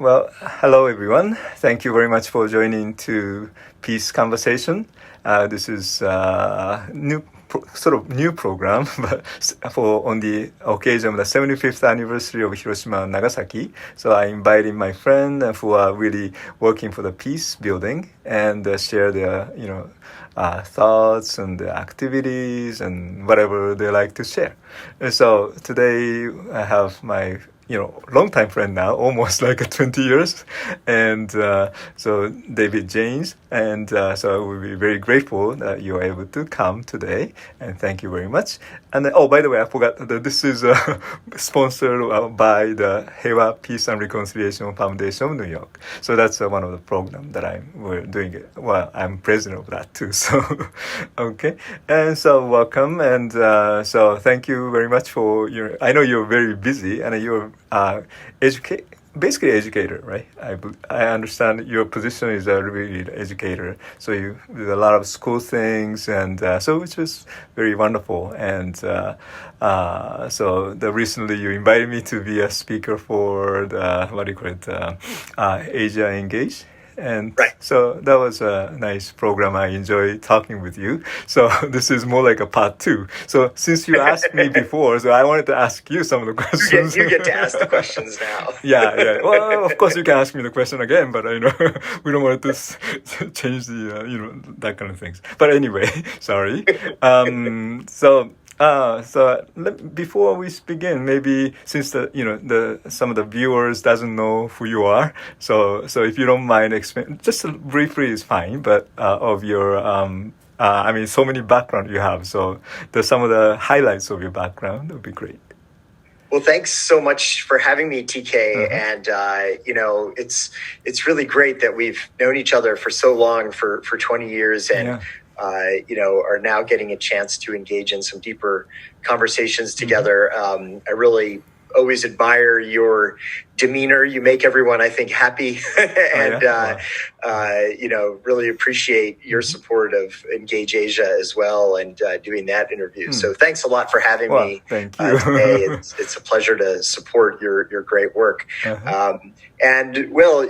Well, hello everyone. Thank you very much for joining to Peace Conversation. This is sort of new program, but for on the occasion of the 75th anniversary of Hiroshima and Nagasaki. So I invited my friend who are really working for the peace building and share their thoughts and the activities and whatever they like to share. And so today I have my long-time friend now, almost like 20 years. And so David Janes. And so I will be very grateful that you are able to come today. And thank you very much. And by the way, I forgot that this is sponsored by the Heiwa Peace and Reconciliation Foundation of New York. So that's one of the programs that we're doing it. Well, I'm president of that too. So, okay. And so welcome. And so thank you very much for I know you're very busy and you're basically educator, right? I understand your position is a really educator, so you do a lot of school things, and so which is very wonderful. And so recently you invited me to be a speaker for the Asia Engage. And right. So that was a nice program. I enjoy talking with you. So this is more like a part 2. So since you asked me before, so I wanted to ask you some of the questions. You get to ask the questions now. Yeah. Well, of course you can ask me the question again, but we don't want to change the that kind of things. But anyway, sorry. Before we begin, maybe since some of the viewers doesn't know who you are, so if you don't mind, explain just briefly is fine. But of your, so many background you have. So some of the highlights of your background would be great. Well, thanks so much for having me, TK. And it's really great that we've known each other for so long, for 20 years, and. Yeah. Are now getting a chance to engage in some deeper conversations together. I really always admire your demeanor. You make everyone, I think, happy, and really appreciate your support of Engage Asia as well, and doing that interview. So thanks a lot for having me. Thank you. Today. It's a pleasure to support your great work. And well,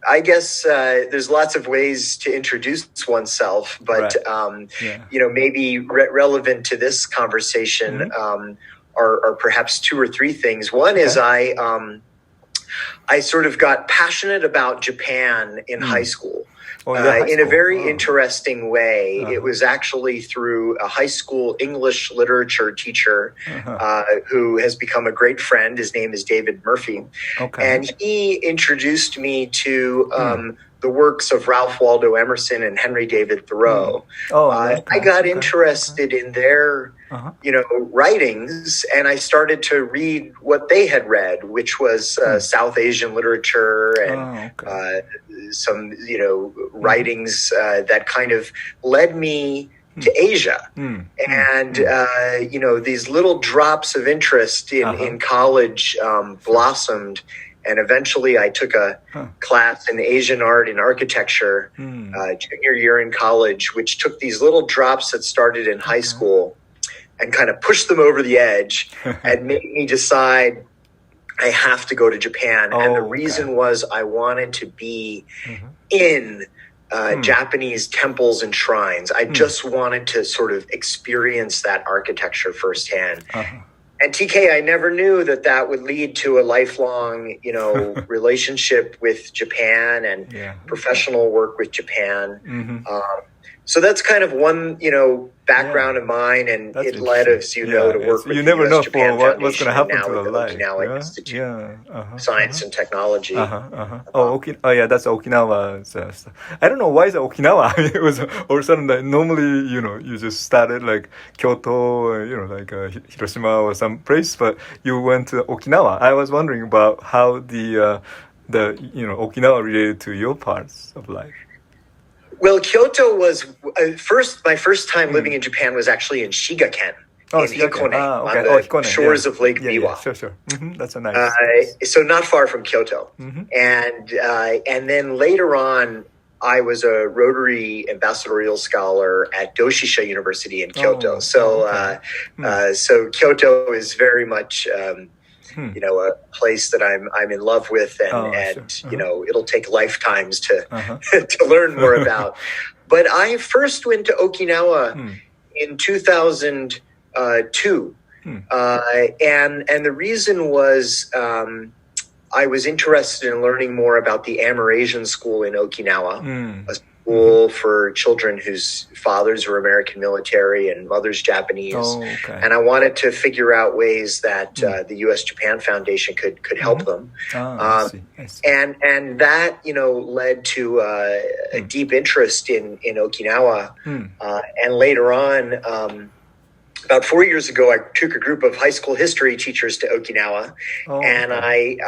I guess there's lots of ways to introduce oneself, but maybe relevant to this conversation are perhaps 2 or 3 things. One is I sort of got passionate about Japan in high school. In a very interesting way. It was actually through a high school English literature teacher who has become a great friend. His name is David Murphy. And he introduced me to the works of Ralph Waldo Emerson and Henry David Thoreau. I got interested in their writings, and I started to read what they had read, which was South Asian literature and some writings that kind of led me to Asia. And these little drops of interest in college blossomed. And eventually I took a class in Asian art and architecture, junior year in college, which took these little drops that started in high school and kind of pushed them over the edge and made me decide I have to go to Japan. And the reason was I wanted to be in Japanese temples and shrines. I just wanted to sort of experience that architecture firsthand. And TK, I never knew that would lead to a lifelong, relationship with Japan and professional work with Japan. So that's kind of one, background of mine, and it led us, to work with you never the know U.S Japan for what's going to happen now to the life. Okinawa Institute of Science and Technology. That's Okinawa. I don't know why is it Okinawa. It was all of a sudden normally, you just started like Kyoto, like Hiroshima or some place, but you went to Okinawa. I was wondering about how the Okinawa related to your parts of life. Well, Kyoto was my first time living in Japan was actually in Shigaken, in Hikone, on the shores of Lake Biwa. Sure. That's a nice. So not far from Kyoto. And then later on, I was a Rotary ambassadorial scholar at Doshisha University in Kyoto. So Kyoto is very much a place that I'm in love with, and sure. it'll take lifetimes to Uh-huh. to learn more about. But I first went to Okinawa in 2002, and the reason was I was interested in learning more about the Amerasian School in Okinawa, a school for children whose fathers were American military and mothers Japanese. Oh, okay. And I wanted to figure out ways that the U.S. Japan Foundation could help them. I see. And that, led to a deep interest in Okinawa. And later on, about 4 years ago, I took a group of high school history teachers to Okinawa, and I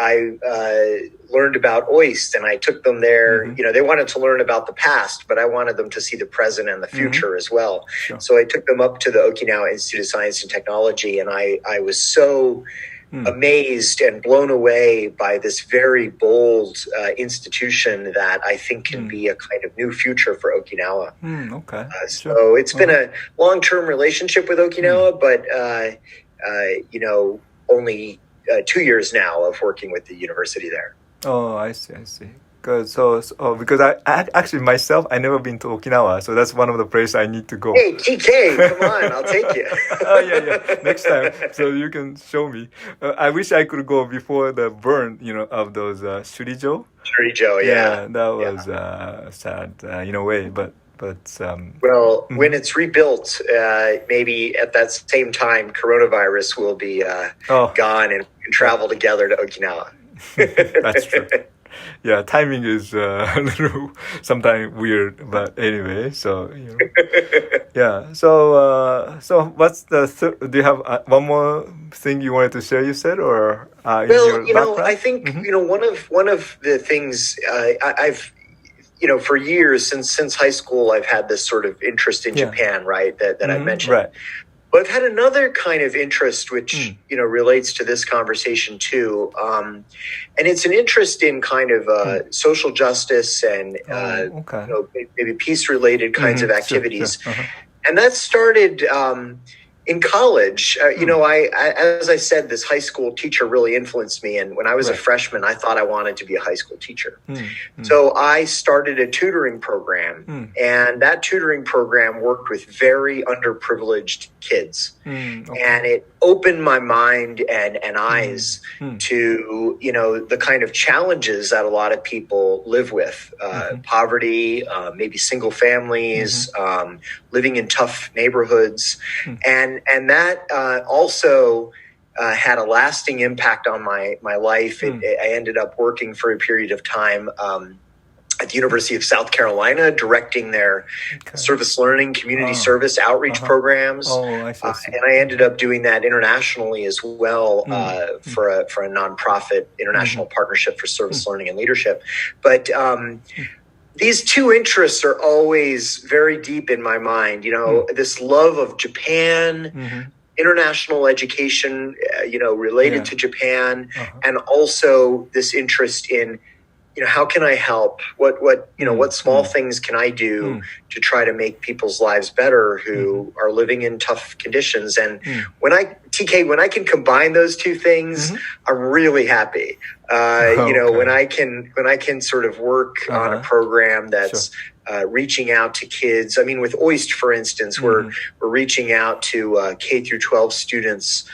learned about OIST, and I took them there. They wanted to learn about the past, but I wanted them to see the present and the future as well. Sure. So I took them up to the Okinawa Institute of Science and Technology, and I was so amazed and blown away by this very bold institution that I think can be a kind of new future for Okinawa. Okay. So it's been a long-term relationship with Okinawa, but only 2 years now of working with the university there. Oh, I see. Because I actually myself, I never been to Okinawa, so that's one of the places I need to go. Hey, TK, come on, I'll take you. Oh yeah, next time, so you can show me. I wish I could go before the burn, of those Shurijo. Shurijo, yeah. That was sad in a way, but. When it's rebuilt, maybe at that same time, coronavirus will be gone and we can travel together to Okinawa. That's true. Yeah, timing is a little sometimes weird, but anyway. So yeah. So what's the? Do you have one more thing you wanted to share? You said, or I think one of the things I've for years since high school, I've had this sort of interest in Japan, right? That I mentioned. Right. But I've had another kind of interest, which relates to this conversation too, and it's an interest in kind of social justice and maybe peace-related kinds of activities, and that started in college. As I said, this high school teacher really influenced me, and when I was a freshman, I thought I wanted to be a high school teacher. So I started a tutoring program, and that tutoring program worked with very underprivileged kids, and it opened my mind and eyes to the kind of challenges that a lot of people live with, poverty, maybe single families, living in tough neighborhoods, and that also had a lasting impact on my life. I ended up working for a period of time at the University of South Carolina, directing their service learning, community service outreach programs. I see. And I ended up doing that internationally as well for a nonprofit international partnership for service learning and leadership. But these two interests are always very deep in my mind. This love of Japan, international education, related to Japan, and also this interest in how can I help? What small things can I do to try to make people's lives better who are living in tough conditions? And when I can combine those two things, I'm really happy. When I can sort of work on a program that's reaching out to kids. I mean, with OIST, for instance, we're reaching out to K through 12 students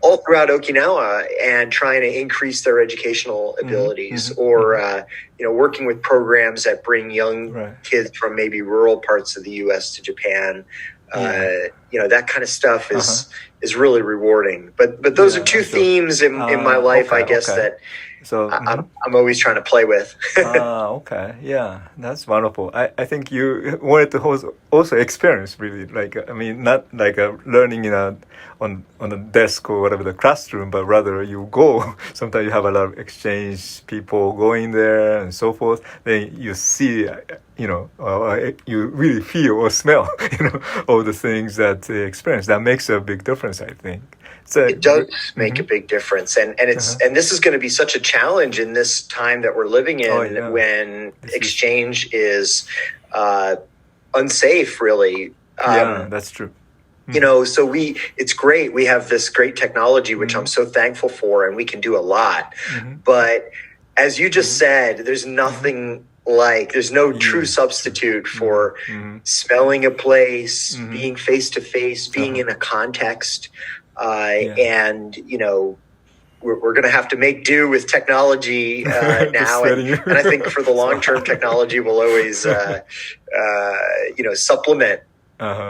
all throughout Okinawa and trying to increase their educational abilities, or working with programs that bring young kids from maybe rural parts of the U.S. to Japan. That kind of stuff is really rewarding. But those are two themes in my life, I guess, that I'm always trying to play with. Okay. Yeah, that's wonderful. I think you wanted to also experience really, not like learning on a desk or whatever, the classroom, but rather you go. Sometimes you have a lot of exchange people going there and so forth. Then you see, you really feel or smell, all the things that they experience. That makes a big difference, I think. It does make a big difference, and this is going to be such a challenge in this time that we're living in, when exchange is unsafe. Really, that's true. So it's great. We have this great technology, which I'm so thankful for, and we can do a lot. But as you just said, there's nothing there's no true substitute for smelling a place, being face to face, being in a context. And, we're going to have to make do with technology now. And I think for the long term, technology will always, supplement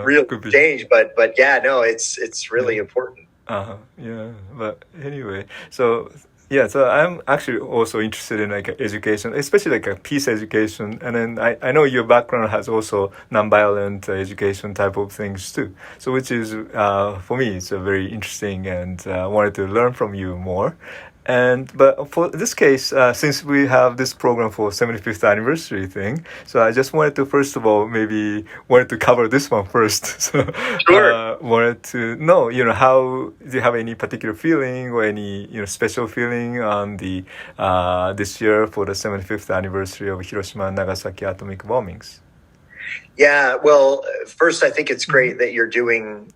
real change. But yeah, no, it's really important. Yeah, but anyway, so I'm actually also interested in education, especially peace education. And then I know your background has also nonviolent education type of things too. So which is, for me, it's very interesting, and wanted to learn from you more. But for this case, since we have this program for 75th anniversary thing, so I just wanted to, first of all, wanted to cover this one first. So, sure. Wanted to know, how do you have any particular feeling or any, special feeling on the this year for the 75th anniversary of Hiroshima and Nagasaki atomic bombings? Yeah, well, first, I think it's great that you're doing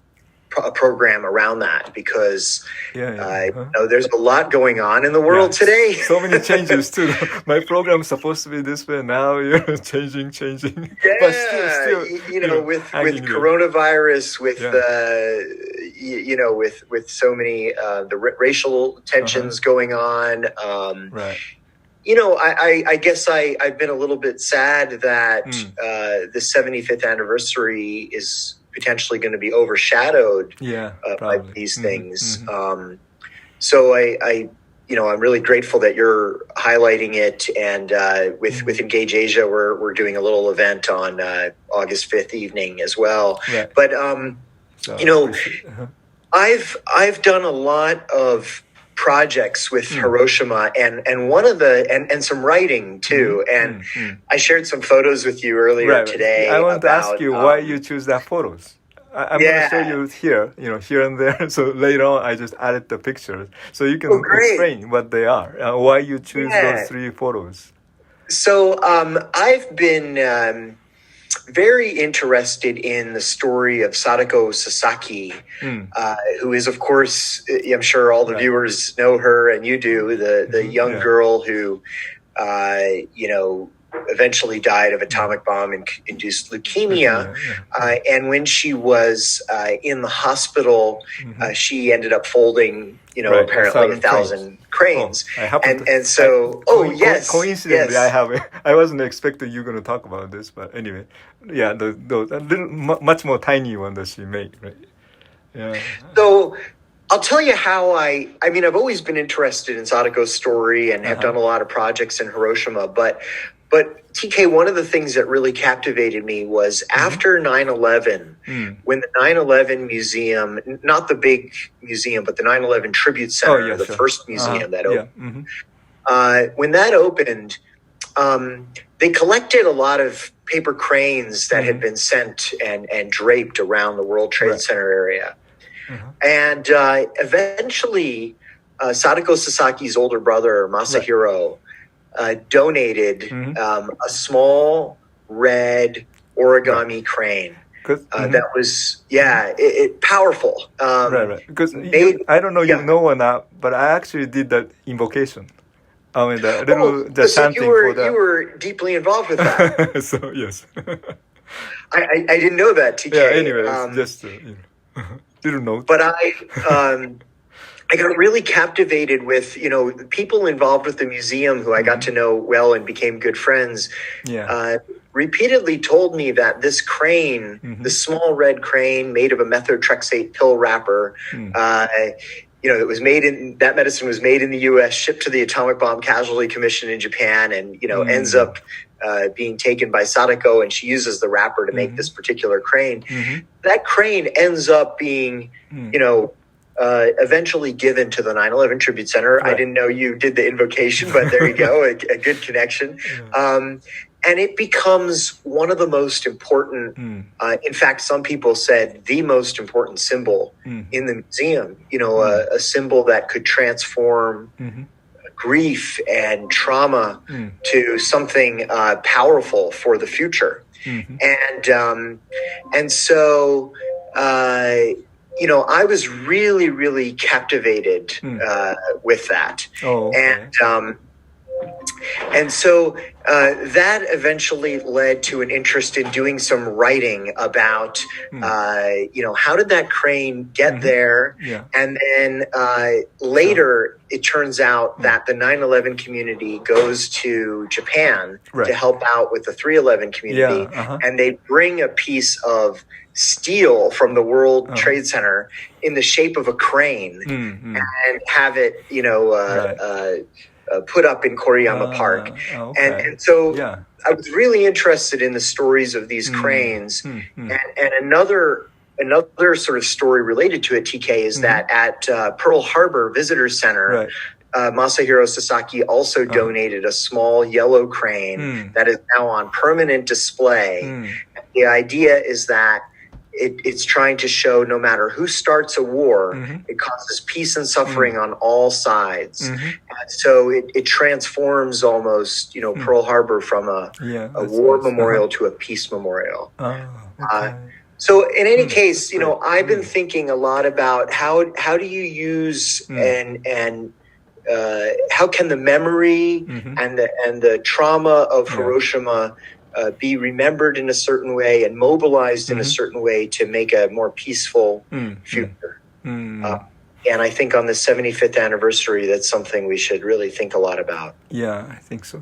a program around that, because there's a lot going on in the world today. So many changes too. My program is supposed to be this way, now changing. Yeah, but still, with coronavirus, with with so many the racial tensions going on. Right. I guess I've been a little bit sad that the 75th anniversary is potentially going to be overshadowed by these things. So I'm really grateful that you're highlighting it. And with Engage Asia, we're doing a little event on August 5th evening as well. Right. But I've done a lot of projects with Hiroshima, and one of and some writing too. And I shared some photos with you earlier today. I want to ask you why you choose that photos. I'm going to show you here, here and there. So later on, I just added the pictures, so you can explain what they are, why you choose those 3 photos. So I've been very interested in the story of Sadako Sasaki, who is, of course, I'm sure all the viewers know her, and you do, the young girl who, eventually died of atomic bomb-induced leukemia. And when she was in the hospital, she ended up folding, apparently 1,000 cranes. Coincidentally, I wasn't expecting you going to talk about this, but anyway, the little, much more tiny one that she made, right? Yeah. So I'll tell you how I've always been interested in Sadako's story and have done a lot of projects in Hiroshima, but TK, one of the things that really captivated me was after 9/11, when the 9/11 museum, not the big museum, but the 9/11 Tribute Center, first museum that opened, when that opened, they collected a lot of paper cranes that had been sent and draped around the World Trade Center area. And eventually, Sadako Sasaki's older brother, Masahiro, donated a small red origami crane. That was, powerful. Because I don't know you know or not, but I actually did that invocation. The little chanting for that. You were deeply involved with that. So, yes. I didn't know that, TK. Yeah, anyway, just little note. But I got really captivated with, people involved with the museum who I got to know well and became good friends. Repeatedly told me that this crane, the small red crane made of a methotrexate pill wrapper, that medicine was made in the U.S., shipped to the Atomic Bomb Casualty Commission in Japan, and ends up being taken by Sadako, and she uses the wrapper to make this particular crane. That crane ends up being, eventually given to the 9/11 Tribute Center. I didn't know you did the invocation, but there you go, a good connection. And it becomes one of the most important, in fact, some people said the most important symbol in the museum, a symbol that could transform grief and trauma to something powerful for the future. And so I was really, really captivated with that. Oh, okay. And so that eventually led to an interest in doing some writing about, how did that crane get there? Yeah. And then later, it turns out that the 9/11 community goes to Japan to help out with the 3/11 community, and they bring a piece of steel from the World Trade Center in the shape of a crane and have it, put up in Koriyama Park. Okay. And so I was really interested in the stories of these cranes. And another sort of story related to it, TK, is that at Pearl Harbor Visitor Center, Masahiro Sasaki also donated a small yellow crane that is now on permanent display. The idea is that it's trying to show no matter who starts a war, it causes peace and suffering on all sides. And so it transforms almost, Pearl Harbor from a war memorial to a peace memorial. So in any case, I've been thinking a lot about how do you use and how can the memory and the trauma of Hiroshima be remembered in a certain way and mobilized in a certain way to make a more peaceful future. And I think on the 75th anniversary, that's something we should really think a lot about. Yeah, I think so